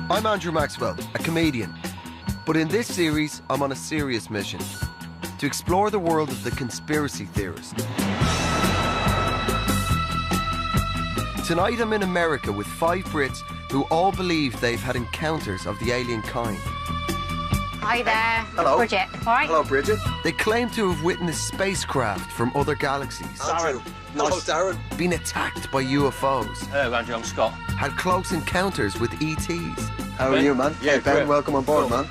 I'm Andrew Maxwell, a comedian. But in this series, I'm on a serious mission to explore the world of the conspiracy theorist. Tonight I'm in America with 5 Brits who all believe they've had encounters of the alien kind. Hi there. Hello. Bridget, all right? Hello, Bridget. They claim to have witnessed spacecraft from other galaxies. Darren. Hello, Darren. Been attacked by UFOs. Hello, Andrew, I'm Scott. Had close encounters with ETs. How are you, man? Yeah, hey, Ben, great. welcome on board, man.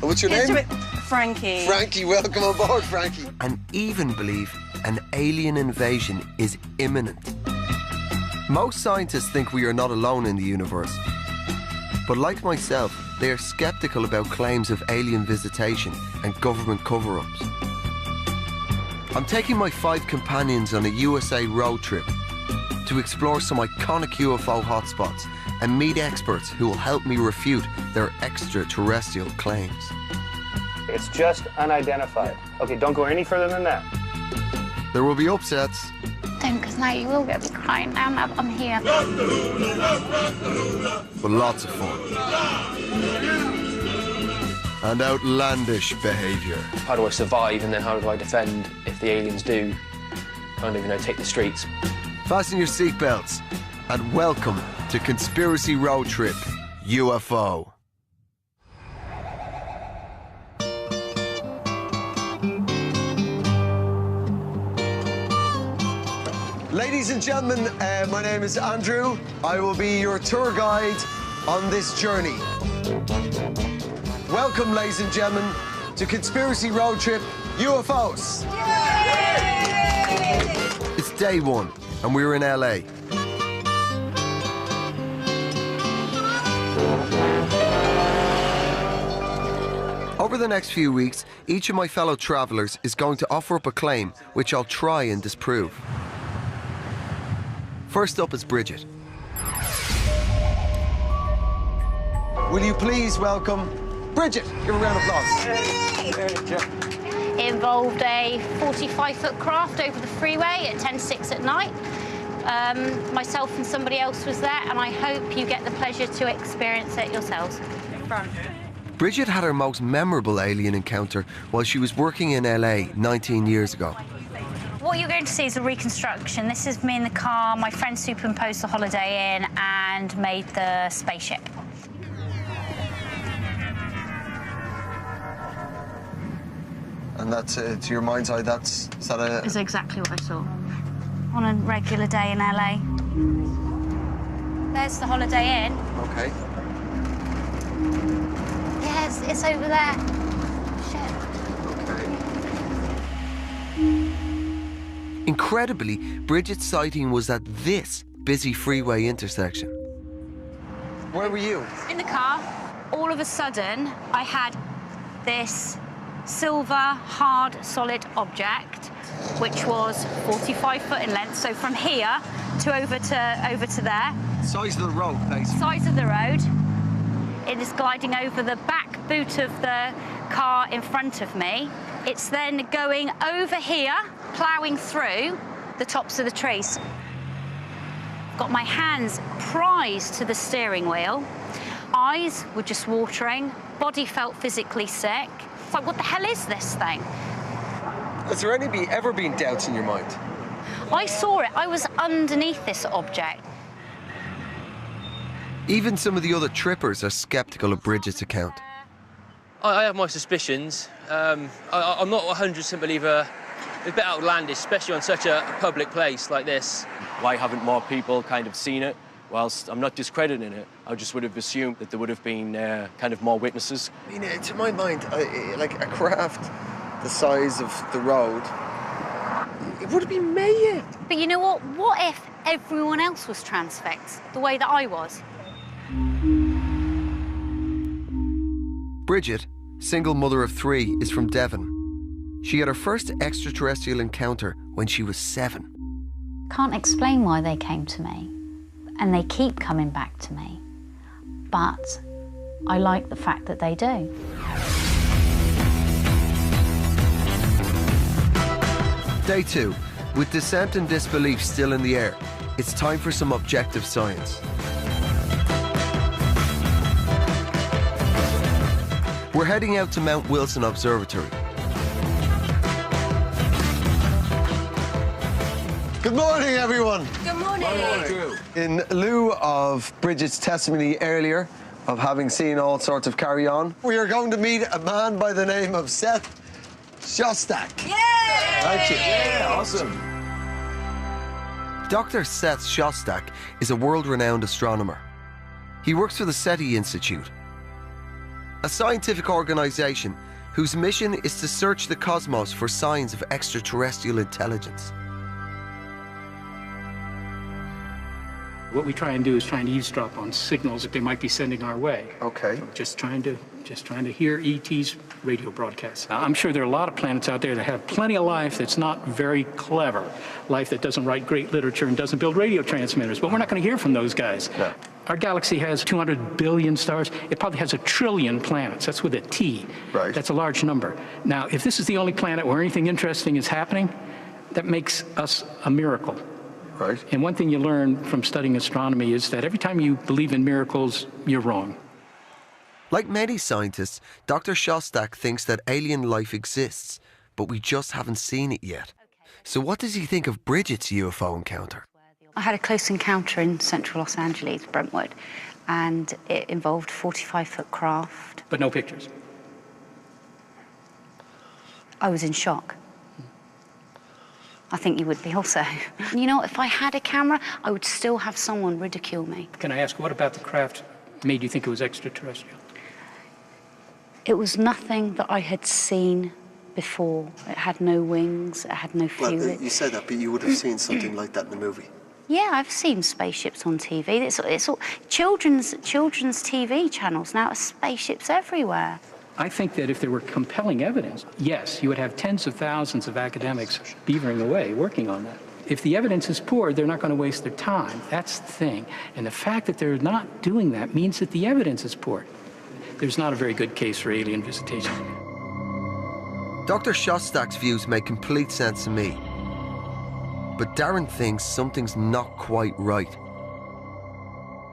What's your name? Frankie. Frankie, welcome on board, Frankie. And even believe an alien invasion is imminent. Most scientists think we are not alone in the universe. But like myself, they are skeptical about claims of alien visitation and government cover-ups. I'm taking my 5 companions on a USA road trip to explore some iconic UFO hotspots and meet experts who will help me refute their extraterrestrial claims. It's just unidentified. Okay, don't go any further than that. There will be upsets. Don't, because now you will get me crying down. I'm here. But lots of fun. And outlandish behaviour. How do I survive and then how do I defend if the aliens do kind of, take the streets? Fasten your seatbelts and welcome to Conspiracy Road Trip UFO. Ladies and gentlemen, my name is Andrew. I will be your tour guide on this journey. Welcome, ladies and gentlemen, to Conspiracy Road Trip UFOs. It's day 1 and we're in LA. Over the next few weeks, each of my fellow travellers is going to offer up a claim which I'll try and disprove. First up is Bridget. Will you please welcome Bridget? Give a round of applause. It involved a 45-foot craft over the freeway at 10:06 at night. Myself and somebody else was there, and I hope you get the pleasure to experience it yourselves. Bridget had her most memorable alien encounter while she was working in LA 19 years ago. What you're going to see is a reconstruction. This is me in the car. My friend superimposed the Holiday Inn and made the spaceship. And that's, to your mind's eye, is that a... Is exactly what I saw on a regular day in LA. There's the Holiday Inn. Okay. Yes, it's over there. Shit. Okay. Incredibly, Bridget's sighting was at this busy freeway intersection. Where were you? In the car, all of a sudden, I had this silver, hard, solid object, which was 45 foot in length. So from here to over to there. Size of the road, basically. Size of the road. It is gliding over the back boot of the car in front of me. It's then going over here, ploughing through the tops of the trees. Got my hands prized to the steering wheel. Eyes were just watering. Body felt physically sick. It's like, what the hell is this thing? Has there ever been doubts in your mind? I saw it. I was underneath this object. Even some of the other trippers are skeptical of Bridget's account. I have my suspicions. I'm not a 100% believer. It's a bit outlandish, especially on such a public place like this. Why haven't more people kind of seen it? Whilst I'm not discrediting it, I just would have assumed that there would have been kind of more witnesses. I mean, to my mind, like a craft the size of the road, it would have been mayhem. But you know what? What if everyone else was transfixed the way that I was? Bridget, single mother of 3, is from Devon. She had her first extraterrestrial encounter when she was 7. Can't explain why they came to me, and they keep coming back to me. But I like the fact that they do. Day 2. With dissent and disbelief still in the air, it's time for some objective science. We're heading out to Mount Wilson Observatory. Good morning, everyone. Good morning. In lieu of Bridget's testimony earlier of having seen all sorts of carry-on, we are going to meet a man by the name of Seth Shostak. Yay! Thank you. Yeah, awesome. Dr. Seth Shostak is a world-renowned astronomer. He works for the SETI Institute, a scientific organisation whose mission is to search the cosmos for signs of extraterrestrial intelligence. What we try and do is try and eavesdrop on signals that they might be sending our way. Okay. Just trying to hear ET's radio broadcasts. Now, I'm sure there are a lot of planets out there that have plenty of life that's not very clever, life that doesn't write great literature and doesn't build radio transmitters, but we're not going to hear from those guys. No. Our galaxy has 200 billion stars. It probably has 1 trillion planets. That's with a T. Right. That's a large number. Now, if this is the only planet where anything interesting is happening, that makes us a miracle. Right. And one thing you learn from studying astronomy is that every time you believe in miracles, you're wrong. Like many scientists, Dr. Shostak thinks that alien life exists, but we just haven't seen it yet. So what does he think of Bridget's UFO encounter? I had a close encounter in central Los Angeles, Brentwood, and it involved 45-foot craft. But no pictures. I was in shock. I think you would be also. You know, if I had a camera, I would still have someone ridicule me. Can I ask, what about the craft made you think it was extraterrestrial? It was nothing that I had seen before. It had no wings, it had no fluid. You said that, but you would have seen something like that in the movie. Yeah, I've seen spaceships on TV. It's all children's TV channels now. Spaceships everywhere. I think that if there were compelling evidence, yes, you would have tens of thousands of academics beavering away, working on that. If the evidence is poor, they're not going to waste their time. That's the thing. And the fact that they're not doing that means that the evidence is poor. There's not a very good case for alien visitation. Dr. Shostak's views make complete sense to me. But Darren thinks something's not quite right.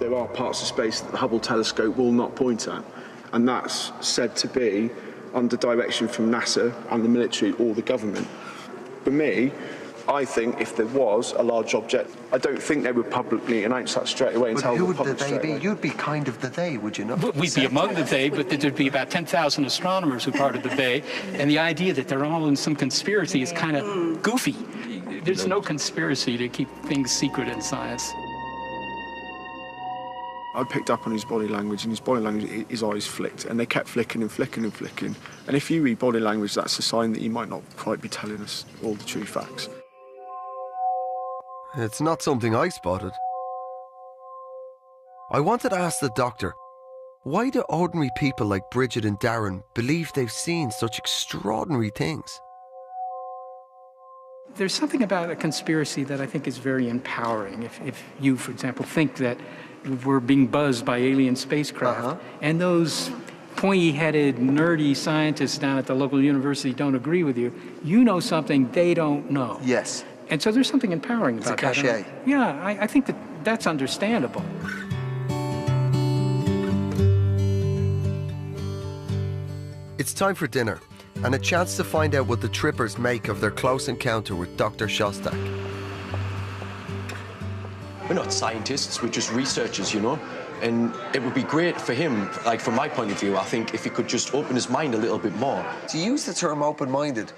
There are parts of space that the Hubble telescope will not point at, and that's said to be under direction from NASA and the military or the government. For me, I think if there was a large object, I don't think they would publicly announce that straight away and But tell who the would the public they straight be? away. You'd be kind of the they, would you not? We'd be among the they, but there'd be about 10,000 astronomers who are part of the they, and the idea that they're all in some conspiracy is kind of goofy. There's no conspiracy to keep things secret in science. I picked up on his body language, and his body language, his eyes flicked, and they kept flicking and flicking and flicking. And if you read body language, that's a sign that he might not quite be telling us all the true facts. It's not something I spotted. I wanted to ask the doctor, why do ordinary people like Bridget and Darren believe they've seen such extraordinary things? There's something about a conspiracy that I think is very empowering. If you, for example, think that we're being buzzed by alien spacecraft, and those pointy-headed, nerdy scientists down at the local university don't agree with you, you know something they don't know. Yes. And so there's something empowering about that. It's a cachet. Yeah, I think that's understandable. It's time for dinner, and a chance to find out what the trippers make of their close encounter with Dr. Shostak. We're not scientists, we're just researchers, you know? And it would be great for him, like from my point of view, I think, if he could just open his mind a little bit more. To use the term open-minded,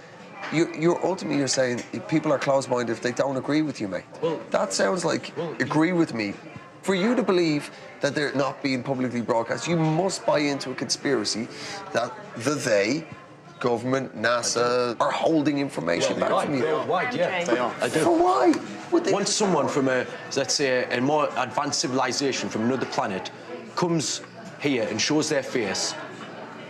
you're ultimately saying people are closed-minded if they don't agree with you, mate. Well, that sounds like agree with me. For you to believe that they're not being publicly broadcast, you must buy into a conspiracy that they, government, NASA, are holding information back from you. Worldwide, yeah. They are. I do. For why? Once someone from let's say, a more advanced civilization from another planet comes here and shows their face,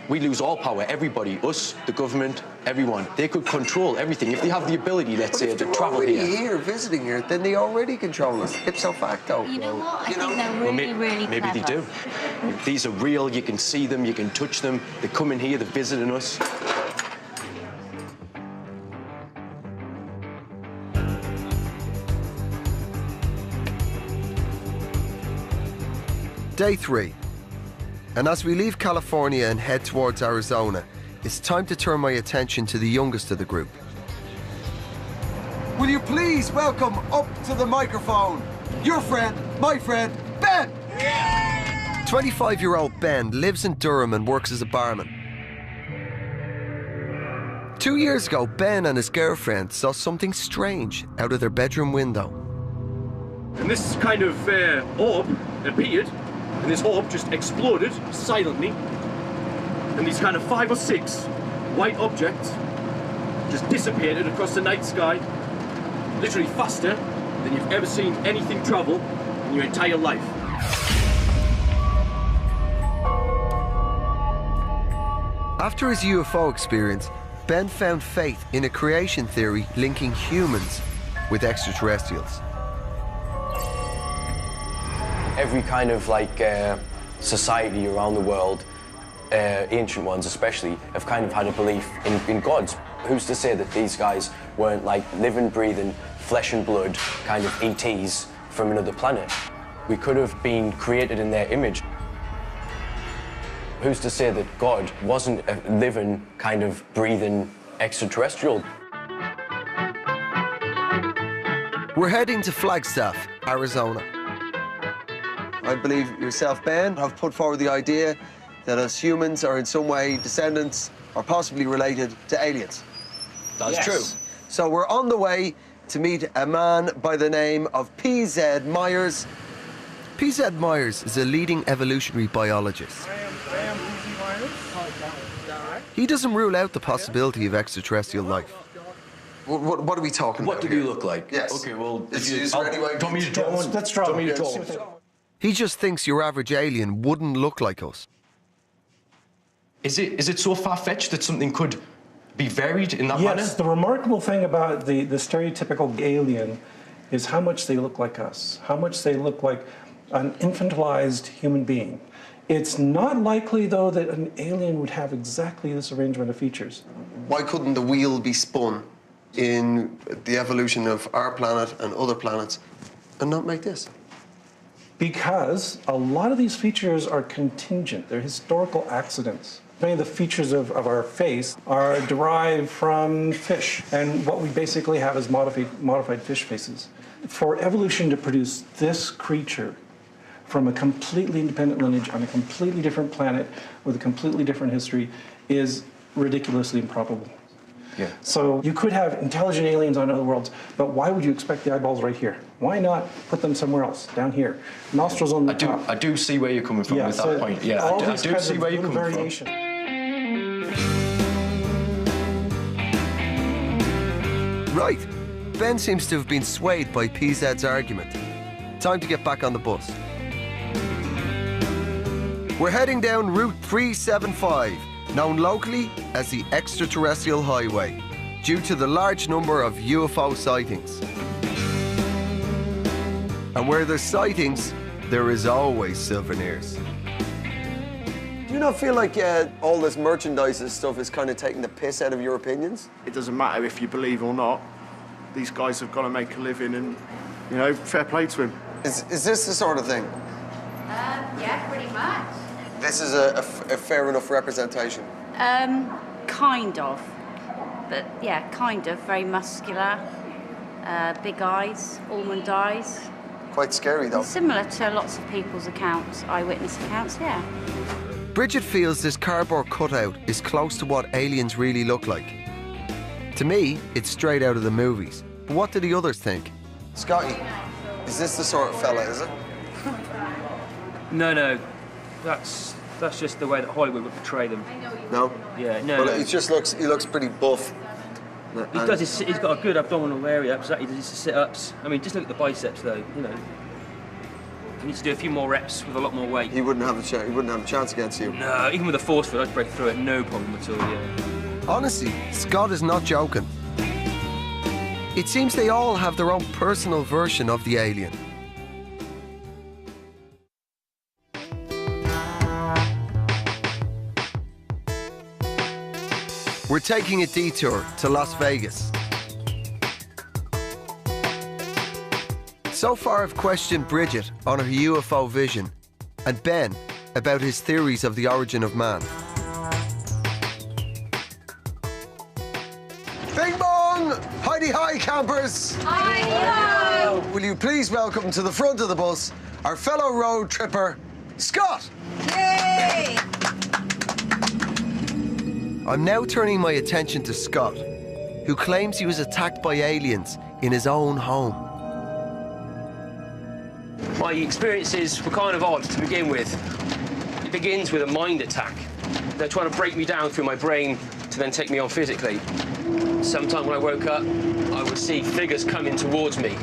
we lose all power, everybody, us, the government, everyone. They could control everything. If they have the ability, let's say, to travel here. If they're already here, visiting here, then they already control us, ipso facto. You know what? I think they're really, really maybe clever. they do. These are real, you can see them, you can touch them. They come in here, they're visiting us. Day 3. And as we leave California and head towards Arizona, it's time to turn my attention to the youngest of the group. Will you please welcome up to the microphone your friend, my friend, Ben! 25-year-old Ben lives in Durham and works as a barman. 2 years ago, Ben and his girlfriend saw something strange out of their bedroom window. And this kind of orb appeared, and this orb just exploded silently. And these kind of 5 or 6 white objects just dissipated across the night sky, literally faster than you've ever seen anything travel in your entire life. After his UFO experience, Ben found faith in a creation theory linking humans with extraterrestrials. Every kind of society around the world, ancient ones especially, have kind of had a belief in gods. Who's to say that these guys weren't like living, breathing, flesh and blood kind of ETs from another planet? We could have been created in their image. Who's to say that God wasn't a living, kind of breathing extraterrestrial? We're heading to Flagstaff, Arizona. I believe yourself, Ben, have put forward the idea that us humans are in some way descendants or possibly related to aliens. That's true. So we're on the way to meet a man by the name of P.Z. Myers. P.Z. Myers is a leading evolutionary biologist. He doesn't rule out the possibility of extraterrestrial life. What are we talking about? What do you look like? Yes. Okay, well, Is there any way- do you want me to draw one? Let's draw Do you want me to one. draw one? He just thinks your average alien wouldn't look like us. Is it so far-fetched that something could be varied in that manner? Yes, the remarkable thing about the stereotypical alien is how much they look like us, how much they look like an infantilized human being. It's not likely, though, that an alien would have exactly this arrangement of features. Why couldn't the wheel be spun in the evolution of our planet and other planets and not make this? Because a lot of these features are contingent. They're historical accidents. Many of the features of our face are derived from fish, and what we basically have is modified fish faces. For evolution to produce this creature from a completely independent lineage on a completely different planet with a completely different history is ridiculously improbable. Yeah. So you could have intelligent aliens on other worlds, but why would you expect the eyeballs right here? Why not put them somewhere else, down here? Nostrils on the top. I do see where you're coming from with that point. Yeah, all I these do kinds see of where you're little coming variation. Right. Ben seems to have been swayed by PZ's argument. Time to get back on the bus. We're heading down Route 375, known locally as the Extraterrestrial Highway, due to the large number of UFO sightings. And where there's sightings, there is always souvenirs. Do you not feel like all this merchandise and stuff is kind of taking the piss out of your opinions? It doesn't matter if you believe or not. These guys have got to make a living and, you know, fair play to him. Is this the sort of thing? Yeah, pretty much. This is a fair enough representation. Kind of. But yeah, kind of. Very muscular, big eyes, almond eyes. Quite scary, though. Similar to lots of people's accounts, eyewitness accounts, yeah. Bridget feels this cardboard cutout is close to what aliens really look like. To me, it's straight out of the movies. But what do the others think? Scotty, is this the sort of fella, is it? No, that's just the way that Hollywood would portray them. No? Yeah, no. Well, he looks pretty buff. He does. He's got a good abdominal area. Exactly. He does his sit-ups. I mean, just look at the biceps, though. You know, he needs to do a few more reps with a lot more weight. He wouldn't have a chance. He wouldn't have a chance against you. No, even with a force field, I'd break through it. No problem at all. Yeah. Honestly, Scott is not joking. It seems they all have their own personal version of the alien. We're taking a detour to Las Vegas. So far, I've questioned Bridget on her UFO vision, and Ben about his theories of the origin of man. Bing bong! Hi campers! Hi! Will you please welcome to the front of the bus our fellow road tripper, Scott? Yay! I'm now turning my attention to Scott, who claims he was attacked by aliens in his own home. My experiences were kind of odd to begin with. It begins with a mind attack. They're trying to break me down through my brain to then take me on physically. Sometime when I woke up, I would see figures coming towards me.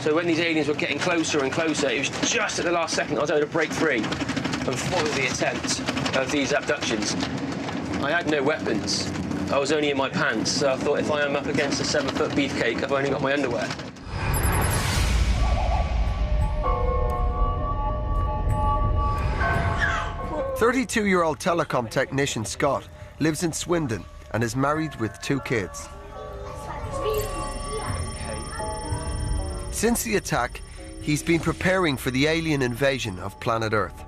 So when these aliens were getting closer and closer, it was just at the last second I was able to break free and foil the attempt of these abductions. I had no weapons. I was only in my pants, so I thought if I am up against a 7-foot beefcake, I've only got my underwear. "32-year-old telecom technician Scott lives in Swindon and is married with 2 kids. Since the attack, he's been preparing for the alien invasion of planet Earth.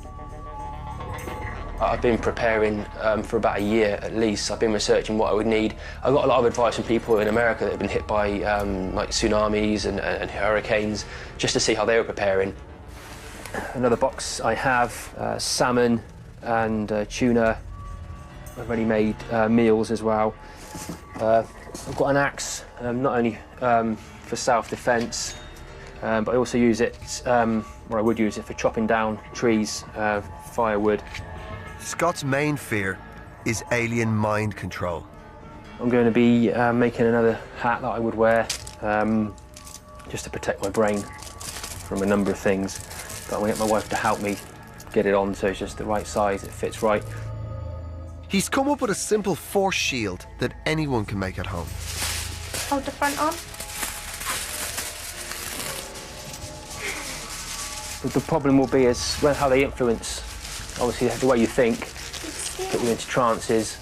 I've been preparing for about a year at least. I've been researching what I would need. I got a lot of advice from people in America that have been hit by like tsunamis and hurricanes, just to see how they were preparing. Another box I have salmon and tuna. I've ready-made meals as well. I've got an axe, not only for self-defense, but I also use it, or I would use it for chopping down trees, firewood. Scott's main fear is alien mind control. I'm going to be making another hat that I would wear, just to protect my brain from a number of things. But I'm going to get my wife to help me get it on so it's just the right size, it fits right. He's come up with a simple force shield that anyone can make at home. Hold the front on. But the problem will be is how they influence, obviously, the way you think, put you into trances,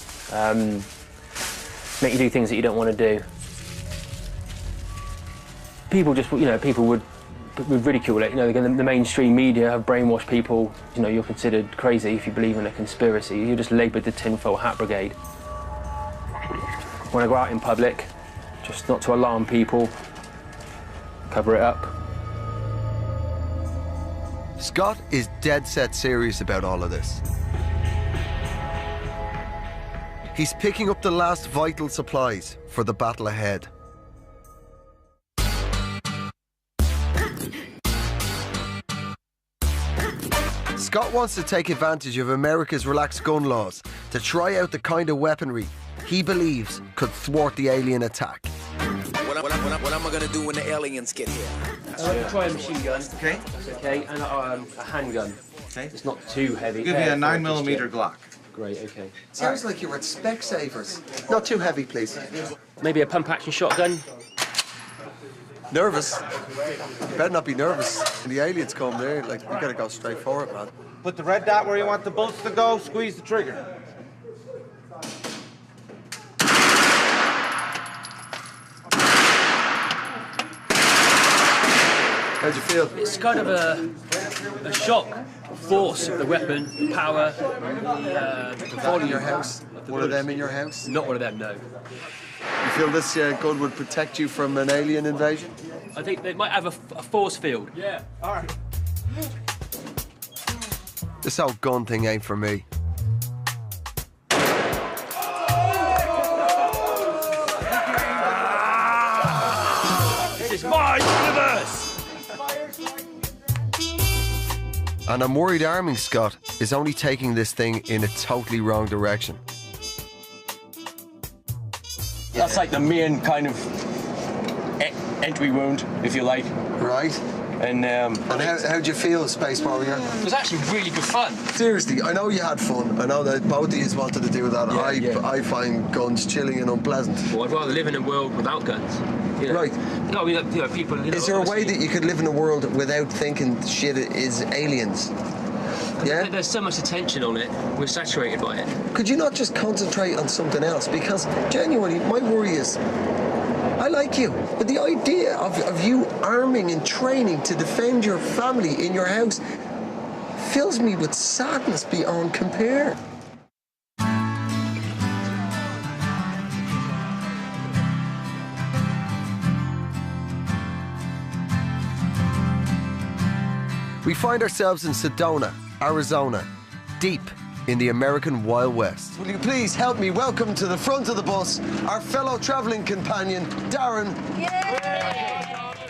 make you do things that you don't want to do. People just, people would ridicule it. The mainstream media have brainwashed people. You're considered crazy if you believe in a conspiracy. You're just labelled the tinfoil hat brigade. When I go out in public, just not to alarm people, cover it up. Scott is dead set serious about all of this. He's picking up the last vital supplies for the battle ahead. Scott wants to take advantage of America's relaxed gun laws to try out the kind of weaponry he believes could thwart the alien attack. What am I going to do when the aliens get here? Try a machine gun. Okay. That's okay, and a handgun. Okay. It's not too heavy. Give me a 9mm Glock. Great, okay. Sounds like you're at Specsavers. Not too heavy, please. Maybe a pump-action shotgun. Nervous? You better not be nervous. When the aliens come there, you gotta go straight for it, man. Put the red dot where you want the bullets to go, squeeze the trigger. How'd you feel? It's kind of a shock, force of the weapon, the power, the All in your house? One of them in your house? Not one of them, no. You feel this gun would protect you from an alien invasion? I think they might have a force field. Yeah, all right. This whole gun thing ain't for me. This is my universe! And I'm worried arming Scott is only taking this thing in a totally wrong direction. That's like the main kind of entry wound, if you like. Right. And how'd you feel, Space Warrior? It was actually really good fun. Seriously, I know you had fun. I know that both of you wanted to do that. I find guns chilling and unpleasant. Well, I'd rather live in a world without guns. Right. No, I mean, people... Is there a way that you could live in a world without thinking shit is aliens? Yeah? There's so much attention on it. We're saturated by it. Could you not just concentrate on something else? Because genuinely, my worry is, I like you, but the idea of you arming and training to defend your family in your house fills me with sadness beyond compare. We find ourselves in Sedona, Arizona, deep in the American Wild West. Will you please help me welcome to the front of the bus our fellow travelling companion, Darren.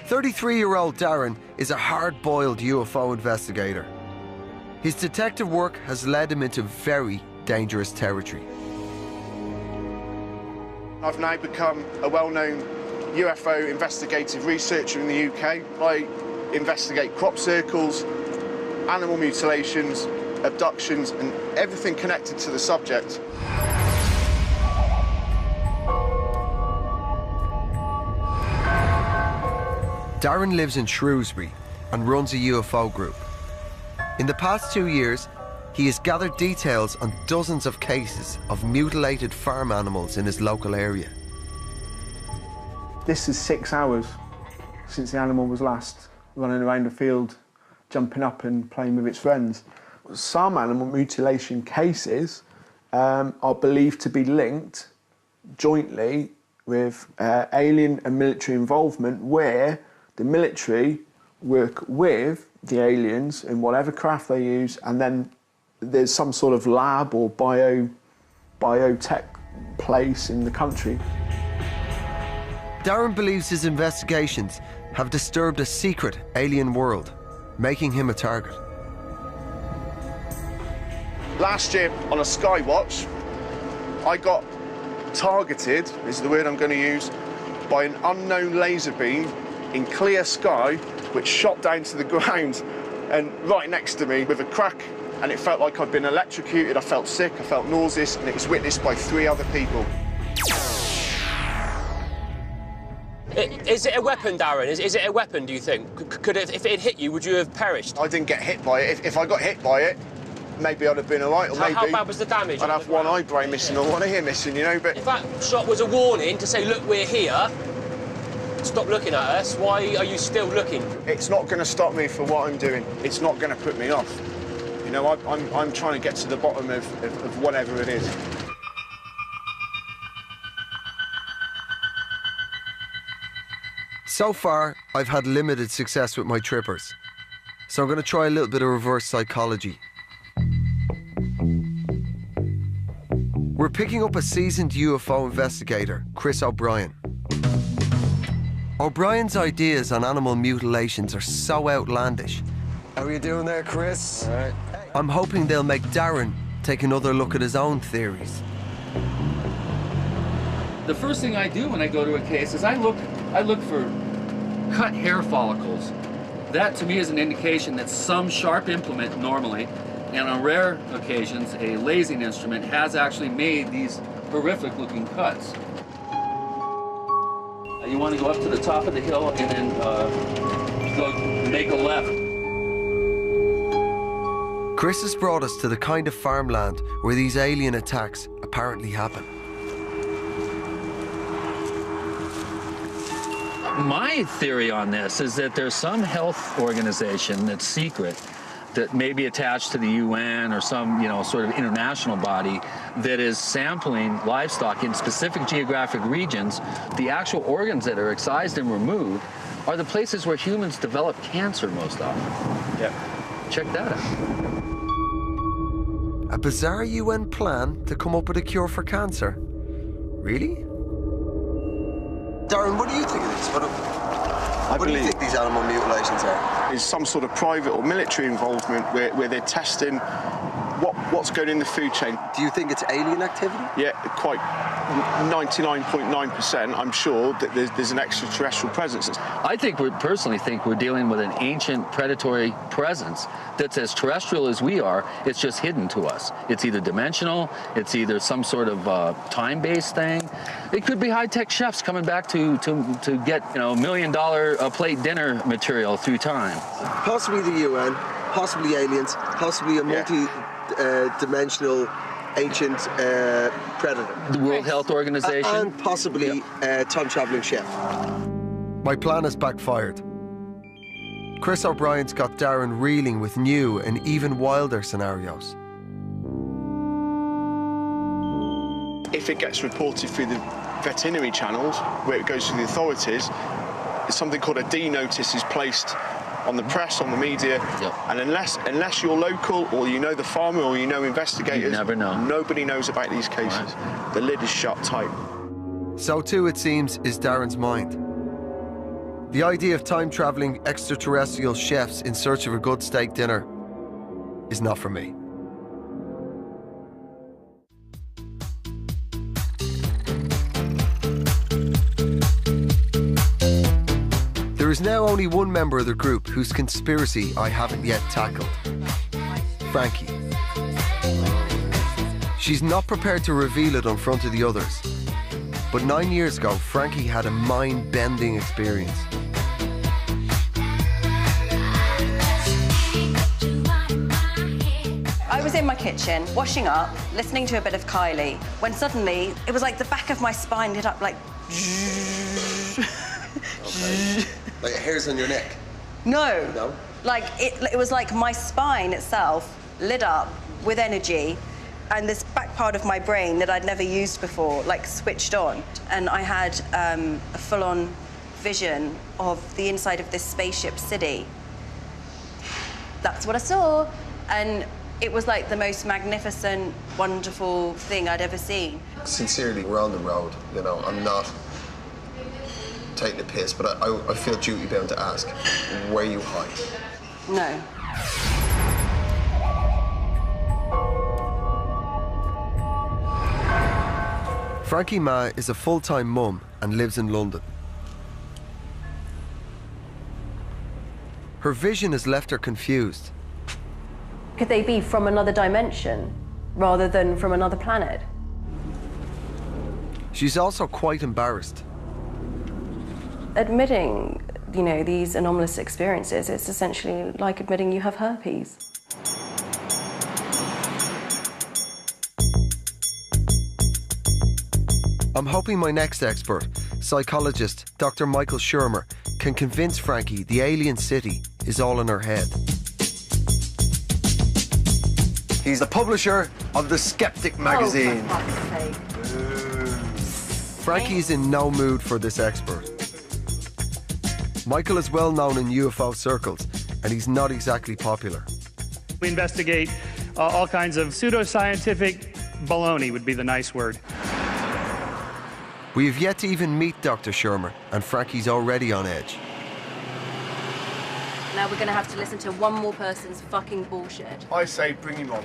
33-year-old Darren is a hard-boiled UFO investigator. His detective work has led him into very dangerous territory. I've now become a well-known UFO investigative researcher in the UK. I investigate crop circles, animal mutilations, abductions, and everything connected to the subject. Darren lives in Shrewsbury and runs a UFO group. In the past 2 years, he has gathered details on dozens of cases of mutilated farm animals in his local area. This is 6 hours since the animal was last running around the field, jumping up and playing with its friends. Some animal mutilation cases are believed to be linked jointly with alien and military involvement, where the military work with the aliens in whatever craft they use, and then there's some sort of lab or biotech place in the country. Darren believes his investigations have disturbed a secret alien world, making him a target. Last year on a Skywatch, I got targeted, is the word I'm going to use, by an unknown laser beam in clear sky, which shot down to the ground and right next to me with a crack, and it felt like I'd been electrocuted. I felt sick, I felt nauseous, and it was witnessed by 3 other people. Is it a weapon, Darren? Is it a weapon, do you think? Could it, if it had hit you, would you have perished? I didn't get hit by it. If I got hit by it, maybe I'd have been all right, or maybe... How bad was the damage? I'd have one eyebrow missing or one ear missing, you know, but... If that shot was a warning to say, look, we're here, stop looking at us, why are you still looking? It's not going to stop me for what I'm doing. It's not going to put me off. You know, I'm trying to get to the bottom of whatever it is. So far, I've had limited success with my trippers, so I'm going to try a little bit of reverse psychology. We're picking up a seasoned UFO investigator, Chris O'Brien. O'Brien's ideas on animal mutilations are so outlandish. How are you doing there, Chris? All right. I'm hoping they'll make Darren take another look at his own theories. The first thing I do when I go to a case is I look for cut hair follicles. That to me is an indication that some sharp implement normally, and on rare occasions a lasing instrument, has actually made these horrific looking cuts. You want to go up to the top of the hill and then make a left. Chris has brought us to the kind of farmland where these alien attacks apparently happen. My theory on this is that there's some health organization that's secret that may be attached to the UN or some, sort of international body that is sampling livestock in specific geographic regions. The actual organs that are excised and removed are the places where humans develop cancer most often. Yep. Check that out. A bizarre UN plan to come up with a cure for cancer? Really? Darren, what do you think of this? What do you think these animal mutilations are? Is some sort of private or military involvement where they're testing what's going in the food chain. Do you think it's alien activity? Yeah, quite 99.9%. I'm sure that there's an extraterrestrial presence. I personally think we're dealing with an ancient predatory presence that's as terrestrial as we are. It's just hidden to us. It's either dimensional, it's either some sort of time-based thing. It could be high-tech chefs coming back to get $1 million a plate dinner material through time. Possibly the UN, possibly aliens, possibly a multi-dimensional ancient predator. The World Health Organization. And possibly a time-traveling chef. My plan has backfired. Chris O'Brien's got Darren reeling with new and even wilder scenarios. If it gets reported through the veterinary channels, where it goes to the authorities, something called a D notice is placed on the press, on the media, and unless you're local or you know the farmer or you know investigators, you never know. Nobody knows about these cases. Right. The lid is shut tight. So too, it seems, is Darren's mind. The idea of time-travelling extraterrestrial chefs in search of a good steak dinner is not for me. There is now only one member of the group whose conspiracy I haven't yet tackled. Frankie. She's not prepared to reveal it in front of the others. But 9 years ago, Frankie had a mind-bending experience. I was in my kitchen, washing up, listening to a bit of Kylie, when suddenly it was like the back of my spine lit up like... Okay. Like hairs on your neck? No. No? Like, it was like my spine itself lit up with energy, and this back part of my brain that I'd never used before, like, switched on. And I had a full-on vision of the inside of this spaceship city. That's what I saw. And it was like the most magnificent, wonderful thing I'd ever seen. Sincerely, we're on the road, you know, I'm not taking a piss, but I feel duty-bound to ask, were you high? No. Frankie Ma is a full-time mum and lives in London. Her vision has left her confused. Could they be from another dimension rather than from another planet? She's also quite embarrassed. Admitting, you know, these anomalous experiences, it's essentially like admitting you have herpes. I'm hoping my next expert, psychologist Dr. Michael Shermer, can convince Frankie the alien city is all in her head. He's the publisher of The Skeptic magazine. Oh, for fuck's sake. Frankie's in no mood for this expert. Michael is well known in UFO circles, and he's not exactly popular. We investigate all kinds of pseudoscientific baloney would be the nice word. We have yet to even meet Dr. Shermer, and Frankie's already on edge. Now we're going to have to listen to one more person's fucking bullshit. I say bring him on.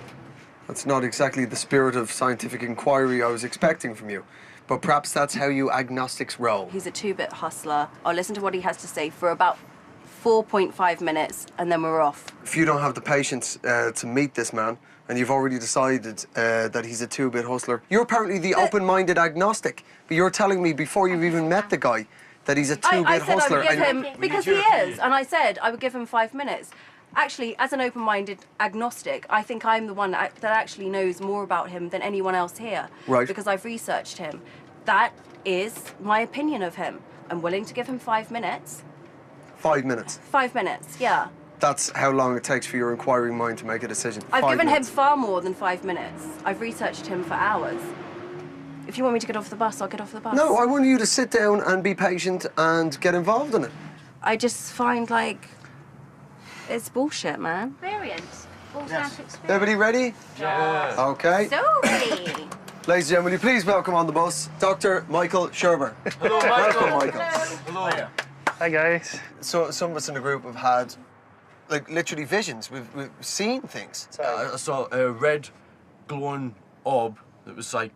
That's not exactly the spirit of scientific inquiry I was expecting from you. But perhaps that's how you agnostics roll. He's a two-bit hustler. I'll listen to what he has to say for about 4.5 minutes, and then we're off. If you don't have the patience to meet this man, and you've already decided that he's a two-bit hustler, you're apparently the open-minded agnostic. But you're telling me before you've even met the guy that he's a two-bit hustler. I said I would give him, because he is, and I said I would give him 5 minutes. Actually, as an open-minded agnostic, I think I'm the one that actually knows more about him than anyone else here. Right. Because I've researched him. That is my opinion of him. I'm willing to give him 5 minutes. 5 minutes? 5 minutes, yeah. That's how long it takes for your inquiring mind to make a decision. I've given minutes. him far more than 5 minutes. I've researched him for hours. If you want me to get off the bus, I'll get off the bus. No, I want you to sit down and be patient and get involved in it. I just find, like, it's bullshit, man. Experience. All yes. Experience. Everybody ready? Yes. Okay. So ready. Ladies and gentlemen, will you please welcome on the bus Dr. Michael Shermer. Hello, Michael. Welcome, Michael. Hello. Hi, guys. So some of us in the group have had, like, literally visions. We've seen things. I saw a red glowing orb that was like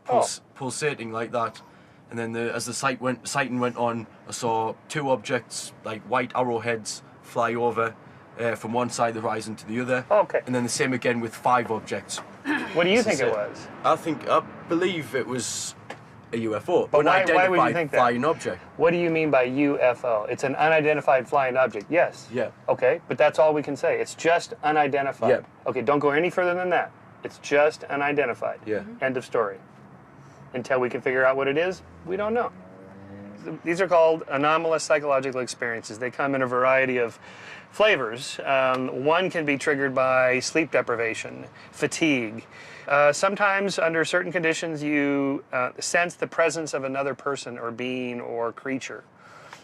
pulsating like that, and then as the sighting went on, I saw two objects like white arrowheads fly over from one side of the horizon to the other. Okay. And then the same again with 5 objects. What do you think it was? I believe it was a UFO, But why would you unidentified think that? flying object. What do you mean by UFO? It's an unidentified flying object. Yes. Yeah. Okay, but that's all we can say. It's just unidentified. Yeah. Okay, don't go any further than that. It's just unidentified. Yeah. End of story. Until we can figure out what it is, we don't know. These are called anomalous psychological experiences. They come in a variety of flavors. One can be triggered by sleep deprivation, fatigue. Sometimes, under certain conditions, you sense the presence of another person or being or creature.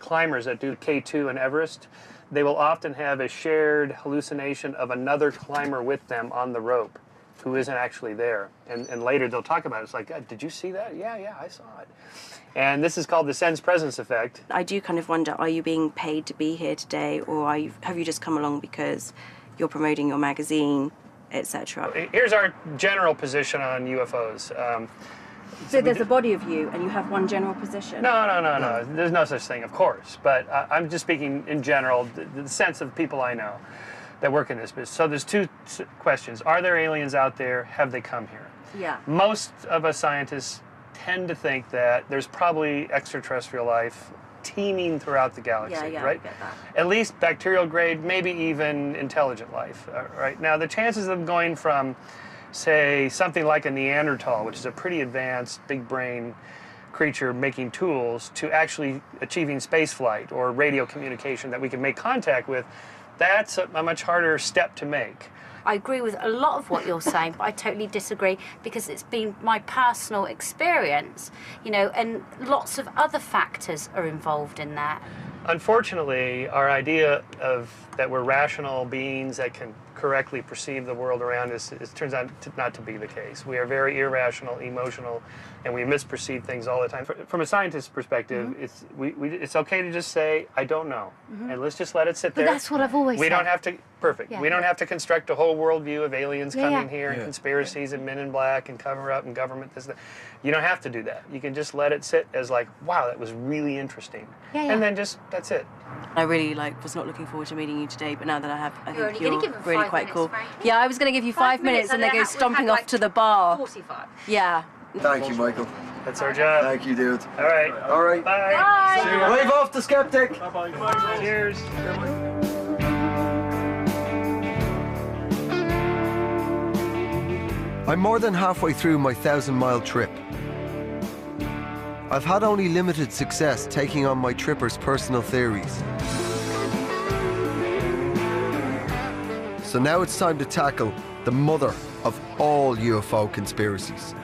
Climbers that do K2 and Everest, they will often have a shared hallucination of another climber with them on the rope who isn't actually there. And later they'll talk about it. It's like, did you see that? Yeah, I saw it. And this is called the sense presence effect. I do kind of wonder, are you being paid to be here today, or have you just come along because you're promoting your magazine, etc.? Here's our general position on UFOs. So there's a body of you, and you have one general position? No. There's no such thing, of course. But I'm just speaking in general, the sense of people I know that work in this business. So there's two questions. Are there aliens out there? Have they come here? Yeah. Most of us scientists tend to think that there's probably extraterrestrial life teeming throughout the galaxy, yeah, right? I get that. At least bacterial grade, maybe even intelligent life, right? Now, the chances of going from, say, something like a Neanderthal, which is a pretty advanced, big brain creature making tools, to actually achieving space flight or radio communication that we can make contact with, that's a much harder step to make. I agree with a lot of what you're saying, but I totally disagree because it's been my personal experience, and lots of other factors are involved in that. Unfortunately, our idea of that we're rational beings that can correctly perceive the world around us turns out not to be the case. We are very irrational, emotional, and we misperceive things all the time. From a scientist's perspective, it's okay to just say, I don't know, and let's just let it sit there. But that's what I've always said. We don't have to, perfect. Yeah. We don't have to construct a whole worldview of aliens coming here and conspiracies and men in black and cover up and government this, that. You don't have to do that. You can just let it sit as like, wow, that was really interesting. And then that's it. I really was not looking forward to meeting you today, but now that I have, I You're think only you're gonna give really them 5 quite minutes, cool. Frankie. Yeah, I was going to give you 5 minutes and then go stomping off to the bar. 45. Yeah. Thank you, Michael. That's our job. Thank you, dude. All right. All right. Bye. Bye. Wave off the skeptic. Bye-bye. Cheers. I'm more than halfway through my 1,000-mile trip. I've had only limited success taking on my trippers' personal theories. So now it's time to tackle the mother of all UFO conspiracies.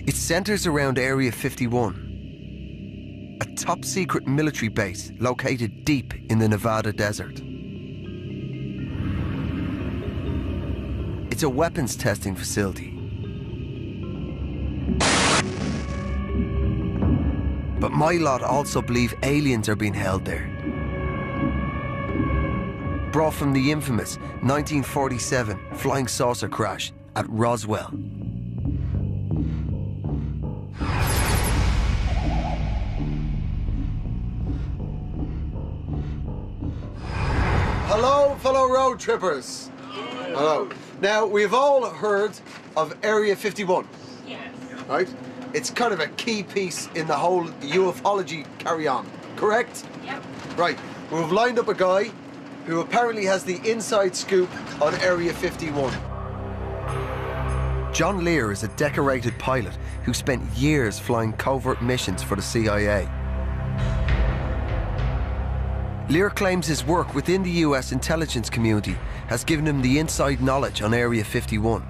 It centers around Area 51, a top-secret military base located deep in the Nevada desert. It's a weapons testing facility. But my lot also believe aliens are being held there. Brought from the infamous 1947 flying saucer crash at Roswell. Hello, fellow road trippers. Hello. Now, we've all heard of Area 51. Yes. Right? It's kind of a key piece in the whole ufology carry-on, correct? Yep. Right. We've lined up a guy who apparently has the inside scoop on Area 51. John Lear is a decorated pilot who spent years flying covert missions for the CIA. Lear claims his work within the US intelligence community has given him the inside knowledge on Area 51.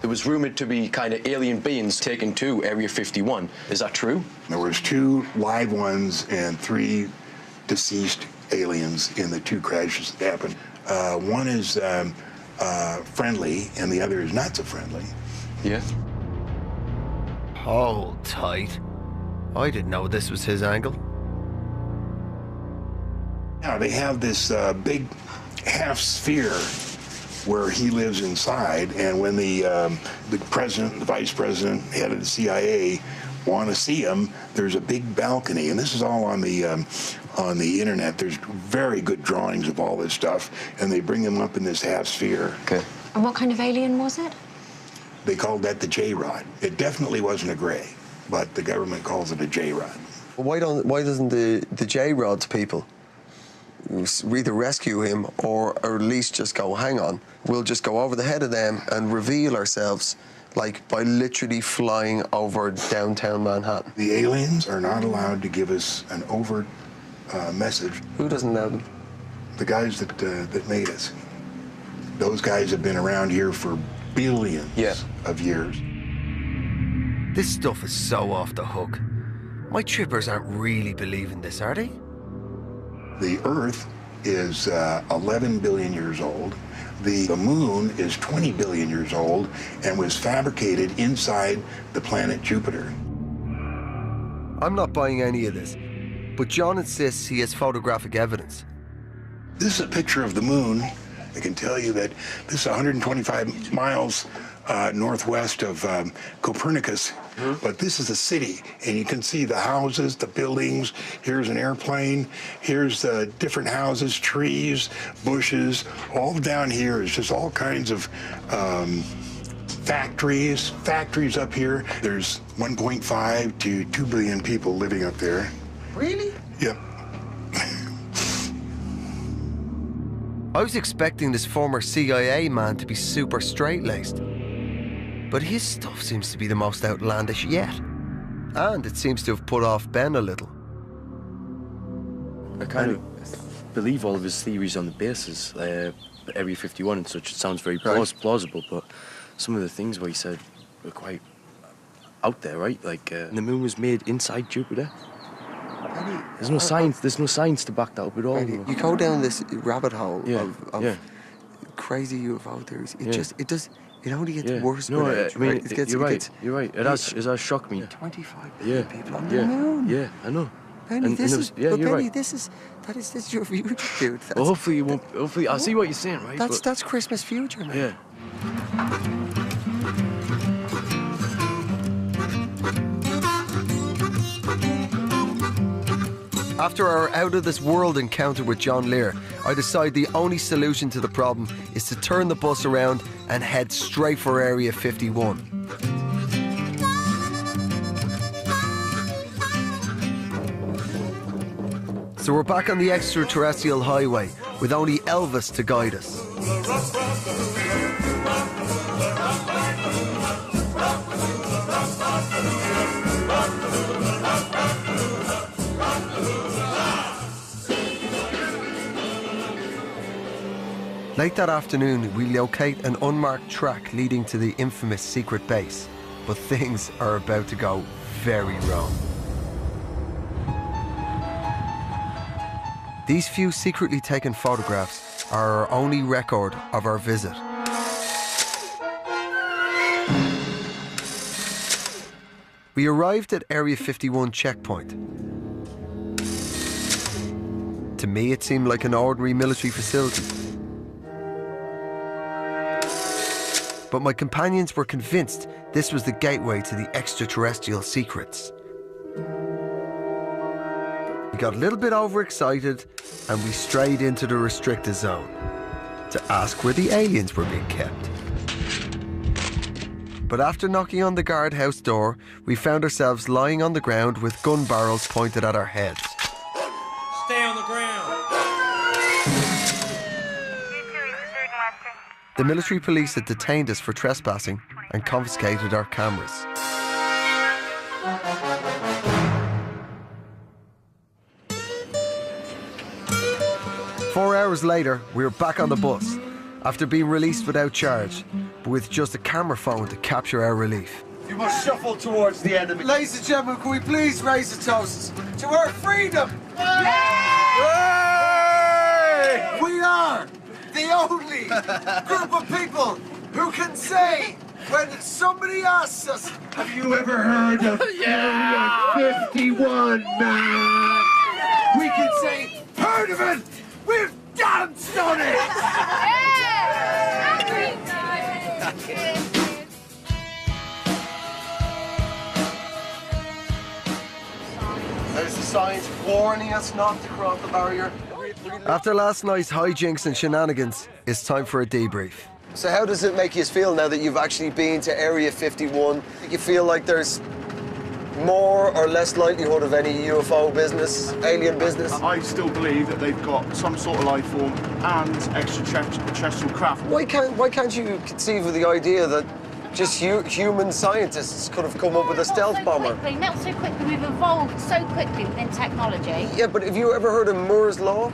There was rumored to be kind of alien beings taken to Area 51. Is that true? There was 2 live ones and 3 deceased aliens in the 2 crashes that happened. One is friendly and the other is not so friendly. Yeah. Hold tight. I didn't know this was his angle. Now, they have this big half sphere where he lives inside, and when the president, the vice president, head of the CIA want to see him, there's a big balcony, and this is all on the internet. There's very good drawings of all this stuff, and they bring him up in this half sphere. Okay. And what kind of alien was it? They called that the J-Rod. It definitely wasn't a gray, but the government calls it a J-Rod. Why doesn't the J-Rod's people either rescue him or at least just go, hang on, we'll just go over the head of them and reveal ourselves Like, by literally flying over downtown Manhattan? The aliens are not allowed to give us an overt message. Who doesn't allow them? The guys that made us. Those guys have been around here for billions of years. This stuff is so off the hook. My trippers aren't really believing this, are they? The Earth is 11 billion years old. The moon is 20 billion years old and was fabricated inside the planet Jupiter. I'm not buying any of this, but John insists he has photographic evidence. This is a picture of the moon. I can tell you that this is 125 miles northwest of Copernicus, but this is a city, and you can see the houses, the buildings. Here's an airplane. Here's the different houses, trees, bushes. All down here is just all kinds of factories up here. There's 1.5 to 2 billion people living up there. Really? Yep. I was expecting this former CIA man to be super straight-laced, but his stuff seems to be the most outlandish yet. And it seems to have put off Ben a little. I kind of believe all of his theories on the basis, Area 51 and such. It sounds very plausible, but some of the things what he said were quite out there, right? Like, the moon was made inside Jupiter. There's no science. There's no science to back that up at all. You go down this rabbit hole of crazy UFO theories. It only gets worse. No, with age, I mean, right? You're right. It has shocked me. 25 billion people on the moon. Yeah, I know. Benny, this is right. This is your future, dude. Well, hopefully you won't. Hopefully, I see what you're saying, right? That's Christmas future, man. Yeah. After our out-of-this-world encounter with John Lear, I decide the only solution to the problem is to turn the bus around and head straight for Area 51. So we're back on the extraterrestrial highway with only Elvis to guide us. Late that afternoon, we locate an unmarked track leading to the infamous secret base, but things are about to go very wrong. These few secretly taken photographs are our only record of our visit. We arrived at Area 51 checkpoint. To me, it seemed like an ordinary military facility. But my companions were convinced this was the gateway to the extraterrestrial secrets. We got a little bit overexcited and we strayed into the restricted zone to ask where the aliens were being kept. But after knocking on the guardhouse door, we found ourselves lying on the ground with gun barrels pointed at our heads. Stay on the ground. The military police had detained us for trespassing and confiscated our cameras. Four hours later, we were back on the bus, after being released without charge, but with just a camera phone to capture our relief. You must shuffle towards the enemy. Ladies and gentlemen, can we please raise a toast to our freedom? Yay! We are the only group of people who can say, when somebody asks us, have you ever heard of Area 51, man? We can say, heard of it! We've danced on it! There's the signs warning us not to cross the barrier. After last night's hijinks and shenanigans, it's time for a debrief. So how does it make you feel now that you've actually been to Area 51? You feel like there's more or less likelihood of any UFO business, alien business? I still believe that they've got some sort of life form and extraterrestrial craft. Why can't you conceive of the idea that Just human scientists could have come up with a stealth bomber. Not so quickly. We've evolved so quickly within technology. Yeah, but have you ever heard of Moore's Law?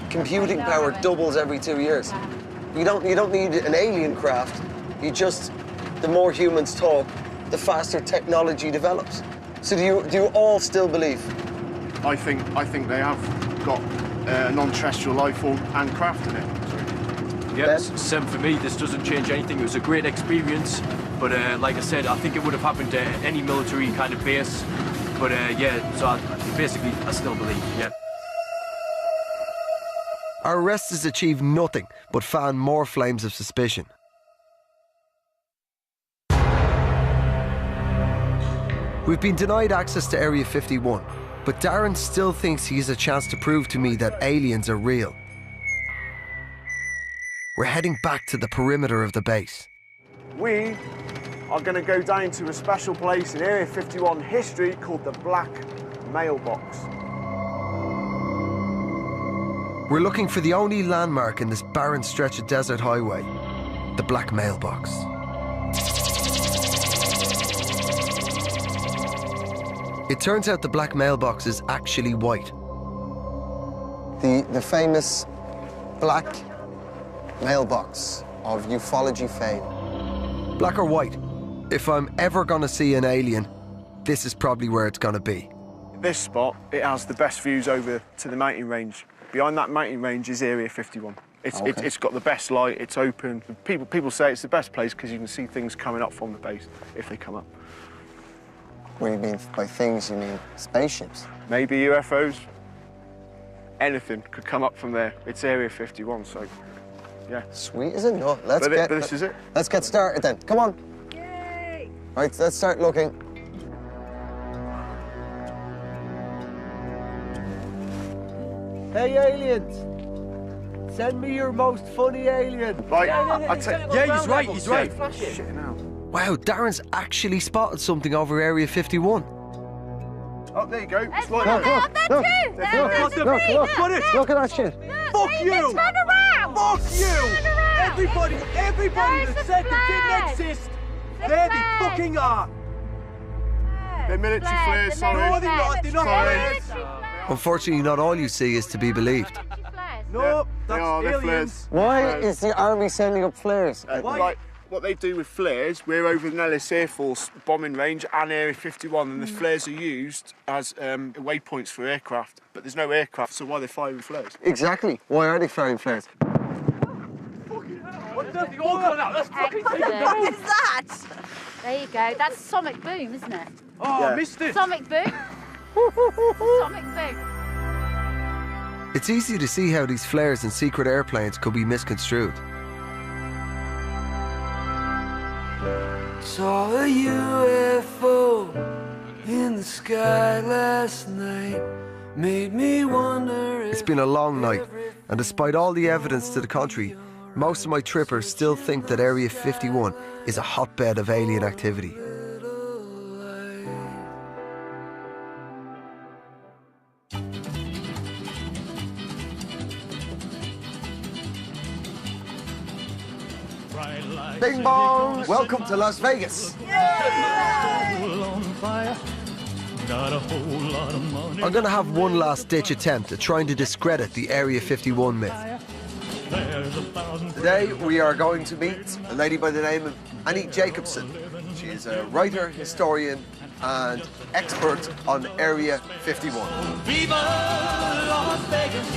Computing power doubles every 2 years. You don't need an alien craft. The more humans talk, the faster technology develops. So do you all still believe? I think they have got non-terrestrial life form and craft in it. Yeah, same for me. This doesn't change anything. It was a great experience, but like I said, I think it would have happened to any military kind of base. But yeah, so I still believe, yeah. Our arrest has achieved nothing but fan more flames of suspicion. We've been denied access to Area 51, but Darren still thinks he has a chance to prove to me that aliens are real. We're heading back to the perimeter of the base. We are going to go down to a special place in Area 51 history called the Black Mailbox. We're looking for the only landmark in this barren stretch of desert highway, the Black Mailbox. It turns out the Black Mailbox is actually white. The famous Black Mailbox of ufology fame. Black or white? If I'm ever gonna see an alien, this is probably where it's gonna be. This spot, it has the best views over to the mountain range. Behind that mountain range is Area 51. It's got the best light, it's open. People say it's the best place because you can see things coming up from the base if they come up. What do you mean by things? You mean spaceships? Maybe UFOs. Anything could come up from there. It's Area 51, so yeah. Sweet, isn't it? No, But this is it. Let's get started then. Come on. Yay! Right, let's start looking. Hey, aliens! Send me your most funny alien. Right, yeah, he's right. Shit now. Wow, Darren's actually spotted something over Area 51. Oh, there you go. It's Look, like Look at that shit. Fuck you! Turn around! Fuck you! Turn around! Everybody that said they didn't exist, there they fucking are. They're military flares, sorry. No, they're not. They're not flares. Unfortunately, not all you see is to be believed. No, that's they're aliens. flares. Why is the army sending up flares? Like what they do with flares, we're over the Nellis Air Force bombing range and Area 51, and the flares are used as waypoints for aircraft. But there's no aircraft, so why are they firing flares? Exactly. Why are they firing flares? What the all gone out? That's fucking What is that? There you go. That's Sonic Boom, isn't it? Oh, Yeah. I missed it. Sonic Boom. Sonic Boom. It's easy to see how these flares and secret airplanes could be misconstrued. Saw a UFO in the sky last night. Made me wonder It's been a long night, and despite all the evidence to the contrary, most of my trippers still think that Area 51 is a hotbed of alien activity. Bing bong! Welcome to Las Vegas. I'm going to have one last ditch attempt at trying to discredit the Area 51 myth. Today we are going to meet a lady by the name of Annie Jacobson. She is a writer, historian, and expert on Area 51. Viva Las Vegas!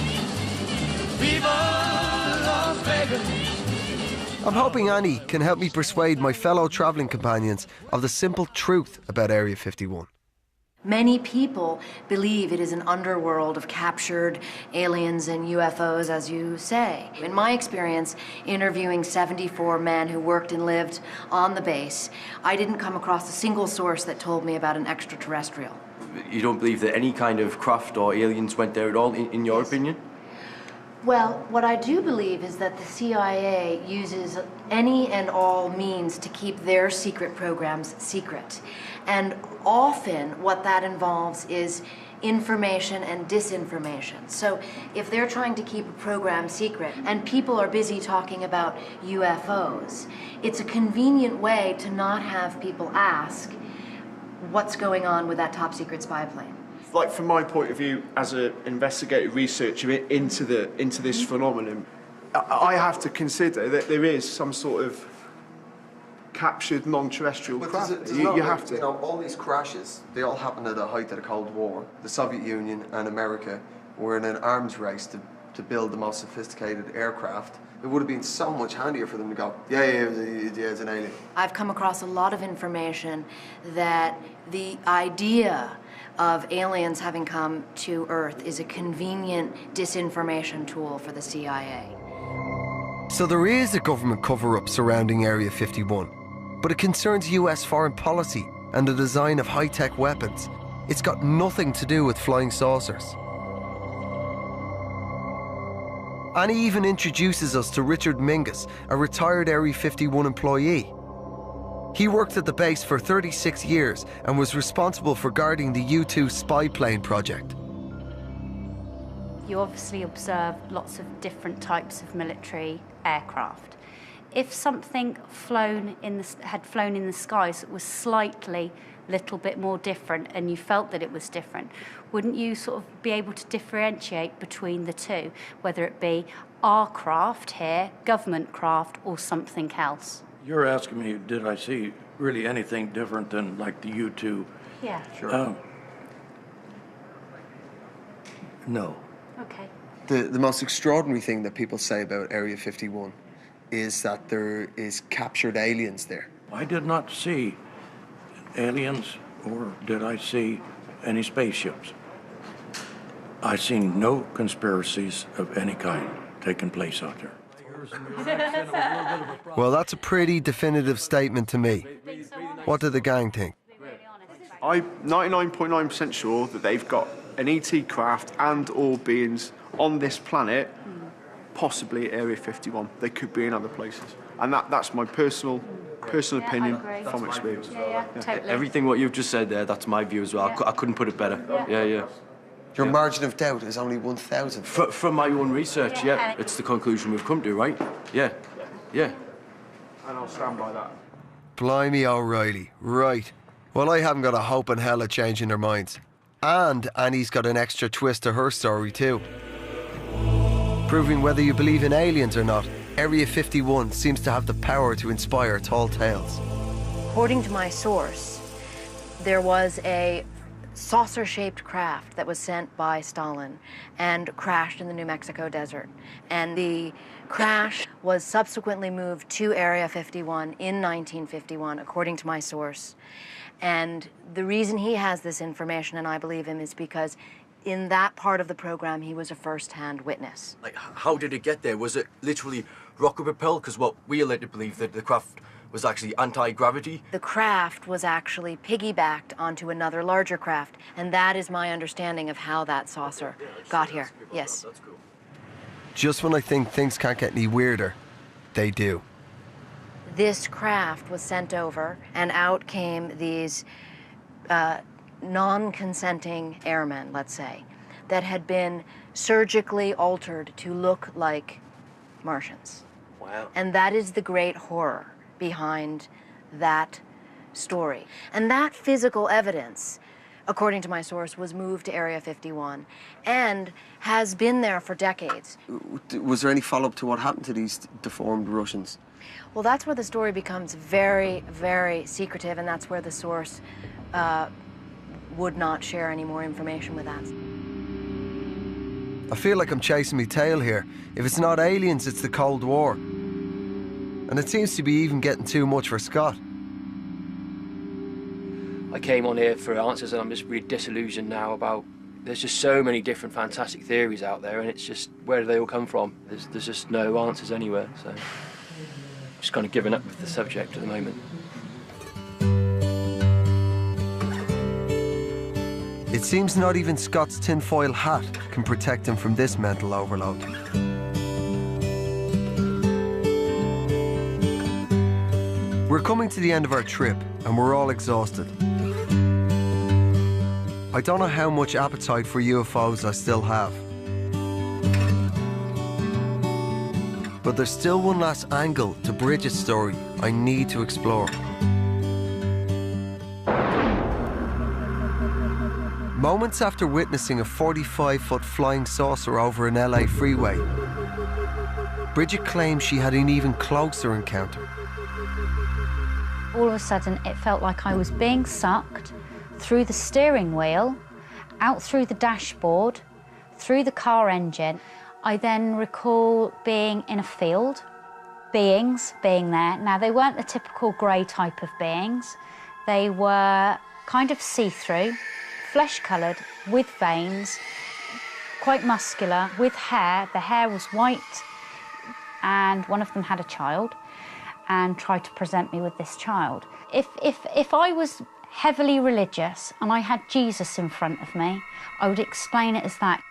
Viva Las Vegas! I'm hoping Annie can help me persuade my fellow travelling companions of the simple truth about Area 51. Many people believe it is an underworld of captured aliens and UFOs, as you say. In my experience, interviewing 74 men who worked and lived on the base, I didn't come across a single source that told me about an extraterrestrial. You don't believe that any kind of craft or aliens went there at all, in your opinion? Well, what I do believe is that the CIA uses any and all means to keep their secret programs secret. And often what that involves is information and disinformation. So if they're trying to keep a program secret and people are busy talking about UFOs, it's a convenient way to not have people ask what's going on with that top secret spy plane. Like from my point of view as an investigative researcher into this phenomenon, I have to consider that there is some sort of captured non-terrestrial craft. You have to. You know, all these crashes, they all happened at the height of the Cold War. The Soviet Union and America were in an arms race to build the most sophisticated aircraft. It would have been so much handier for them to go, yeah, it's an alien. I've come across a lot of information that the idea of aliens having come to Earth is a convenient disinformation tool for the CIA. So there is a government cover-up surrounding Area 51, but it concerns US foreign policy and the design of high-tech weapons. It's got nothing to do with flying saucers. And he even introduces us to Richard Mingus, a retired Area 51 employee. He worked at the base for 36 years and was responsible for guarding the U-2 spy plane project. You obviously observe lots of different types of military aircraft. If something had flown in the skies that was slightly little bit more different and you felt that it was different, wouldn't you sort of be able to differentiate between the two, whether it be our craft here, government craft, or something else? You're asking me, did I see really anything different than like the U-2? Yeah. Sure. No. Okay. The most extraordinary thing that people say about Area 51 is that there is captured aliens there. I did not see aliens, or did I see any spaceships? I've seen no conspiracies of any kind taking place out there. Well, that's a pretty definitive statement to me. What do the gang think? I'm 99.9% sure that they've got an ET craft and all beings on this planet, possibly at Area 51. They could be in other places. And that's my personal opinion from experience. Yeah, totally. Everything what you've just said there, that's my view as well. I couldn't put it better. Yeah. Your margin of doubt is only 1,000. From my own research, yeah. It's the conclusion we've come to, right? Yeah. And I'll stand by that. Blimey O'Reilly, right. Well, I haven't got a hope in hell of changing their minds. And Annie's got an extra twist to her story too. Proving whether you believe in aliens or not, Area 51 seems to have the power to inspire tall tales. According to my source, there was a saucer-shaped craft that was sent by Stalin and crashed in the New Mexico desert. And the crash was subsequently moved to Area 51 in 1951, according to my source. And the reason he has this information, and I believe him, is because in that part of the program, he was a first-hand witness. Like, how did it get there? Was it literally rocket propelled? Because what we are led to believe that the craft was actually anti-gravity. The craft was actually piggybacked onto another larger craft, and that is my understanding of how that saucer got here. Yes. That's cool. Just when I think things can't get any weirder, they do. This craft was sent over, and out came these non-consenting airmen, let's say, that had been surgically altered to look like Martians. Wow. And that is the great horror behind that story. And that physical evidence, according to my source, was moved to Area 51 and has been there for decades. Was there any follow-up to what happened to these deformed Russians? Well, that's where the story becomes very, very secretive, and that's where the source would not share any more information with us. I feel like I'm chasing my tail here. If it's not aliens, it's the Cold War. And it seems to be even getting too much for Scott. I came on here for answers and I'm just really disillusioned now about there's just so many different fantastic theories out there, and it's just, where do they all come from? There's just no answers anywhere, so just kind of giving up with the subject at the moment. It seems not even Scott's tinfoil hat can protect him from this mental overload. We're coming to the end of our trip, and we're all exhausted. I don't know how much appetite for UFOs I still have. But there's still one last angle to Bridget's story I need to explore. Moments after witnessing a 45-foot flying saucer over an LA freeway, Bridget claims she had an even closer encounter. All of a sudden, it felt like I was being sucked through the steering wheel, out through the dashboard, through the car engine. I then recall being in a field, beings being there. Now, they weren't the typical grey type of beings. They were kind of see-through, flesh-coloured, with veins, quite muscular, with hair. The hair was white, and one of them had a child and tried to present me with this child. If I was heavily religious and I had Jesus in front of me, I would explain it as that.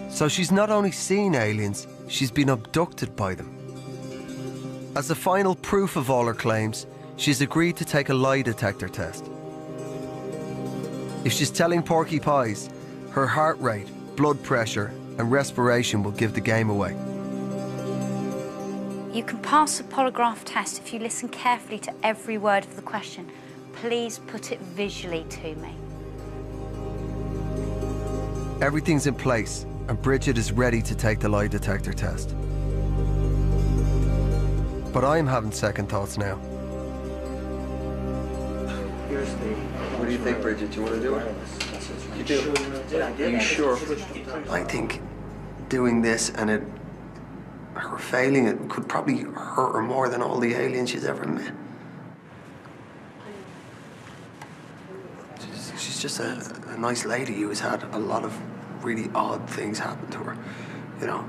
So she's not only seen aliens, she's been abducted by them. As the final proof of all her claims, she's agreed to take a lie detector test. If she's telling porky pies, her heart rate, blood pressure, and respiration will give the game away. You can pass a polygraph test if you listen carefully to every word of the question. Please put it visually to me. Everything's in place, and Bridget is ready to take the lie detector test. But I'm having second thoughts now. What do you think, Bridget? Do you want to do it? You do? Are you sure? I think doing this and her failing it could probably hurt her more than all the aliens she's ever met. She's just a nice lady who has had a lot of really odd things happen to her. You know,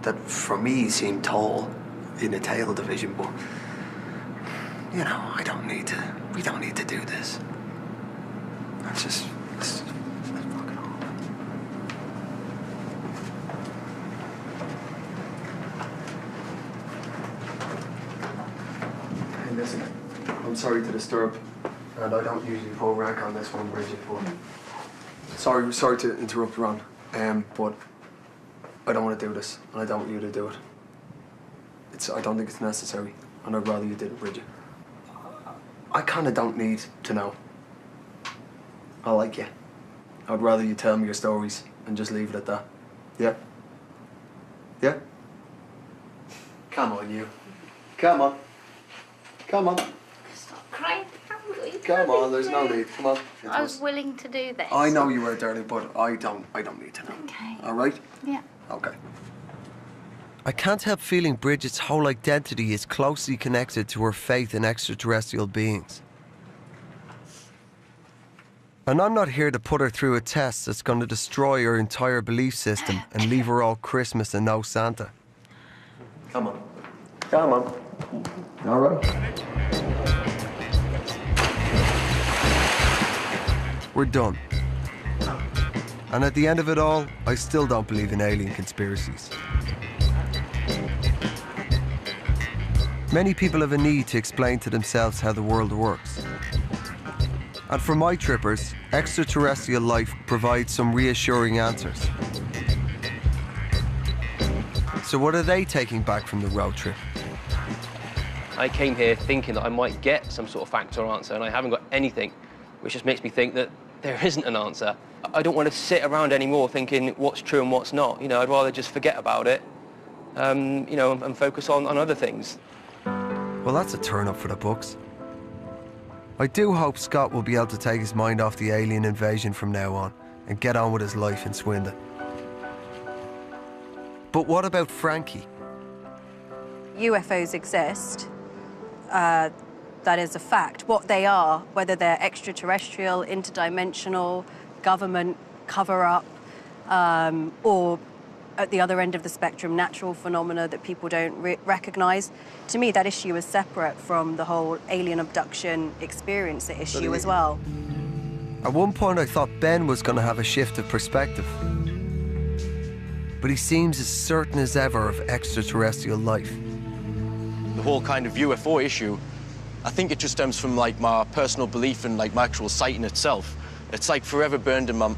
that for me seemed tall in a tail division, but you know, we don't need to do this. Let's just fuck it all. Hey, listen, I'm sorry to disturb, and I don't usually pull rank on this one, Bridget, but sorry to interrupt, Ron, but I don't want to do this, and I don't want you to do it. I don't think it's necessary, and I'd rather you didn't, Bridget. I kind of don't need to know. I like you. I'd rather you tell me your stories and just leave it at that. Yeah? Yeah? Come on, you. Come on. Come on. Stop crying. Come on, there's no need. Come on. I was willing to do this. I know you were, darling, but I don't need to know. Okay. All right? Yeah. Okay. I can't help feeling Bridget's whole identity is closely connected to her faith in extraterrestrial beings. And I'm not here to put her through a test that's going to destroy her entire belief system and leave her all Christmas and no Santa. Come on. Come on. All right. We're done. And at the end of it all, I still don't believe in alien conspiracies. Many people have a need to explain to themselves how the world works. And for my trippers, extraterrestrial life provides some reassuring answers. So what are they taking back from the road trip? I came here thinking that I might get some sort of fact or answer, and I haven't got anything, which just makes me think that there isn't an answer. I don't want to sit around anymore thinking what's true and what's not. You know, I'd rather just forget about it, you know, and focus on other things. Well, that's a turn up for the books. I do hope Scott will be able to take his mind off the alien invasion from now on and get on with his life in Swindon. But what about Frankie? UFOs exist. That is a fact. What they are, whether they're extraterrestrial, interdimensional, government cover-up, or at the other end of the spectrum, natural phenomena that people don't recognize. To me, that issue is separate from the whole alien abduction experience, the issue as well. At one point, I thought Ben was going to have a shift of perspective. But he seems as certain as ever of extraterrestrial life. The whole kind of UFO issue I think it just stems from like my personal belief in like my actual sighting itself. It's like forever burned in my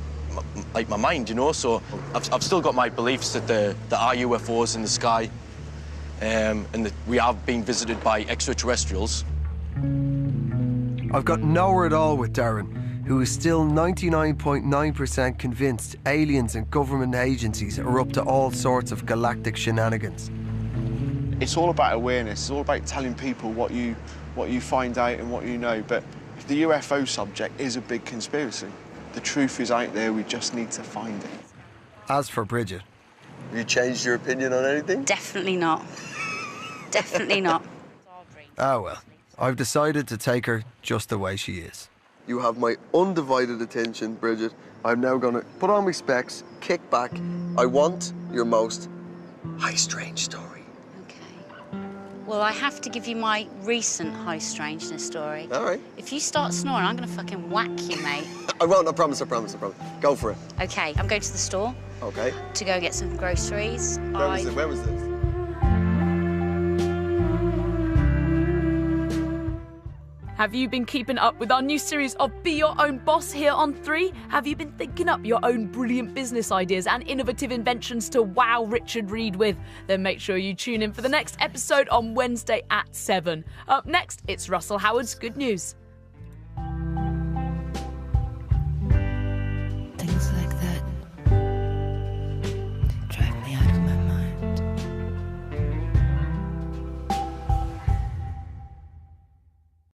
mind, you know. So I've still got my beliefs that there are UFOs in the sky, and that we are being visited by extraterrestrials. I've got nowhere at all with Darren, who is still 99.9% convinced aliens and government agencies are up to all sorts of galactic shenanigans. It's all about awareness. It's all about telling people what you find out and what you know. But if the UFO subject is a big conspiracy, the truth is out there. We just need to find it. As for Bridget, have you changed your opinion on anything? Definitely not. Definitely not. Ah well, I've decided to take her just the way she is. You have my undivided attention, Bridget. I'm now going to put on my specs, kick back. I want your most high strange story. Well, I have to give you my recent high strangeness story. All right. If you start snoring, I'm going to fucking whack you, mate. I won't, I promise. Go for it. Okay, I'm going to the store. Okay. To go get some groceries. Where was this? Have you been keeping up with our new series of Be Your Own Boss here on 3? Have you been thinking up your own brilliant business ideas and innovative inventions to wow Richard Reed with? Then make sure you tune in for the next episode on Wednesday at 7. Up next, it's Russell Howard's Good News.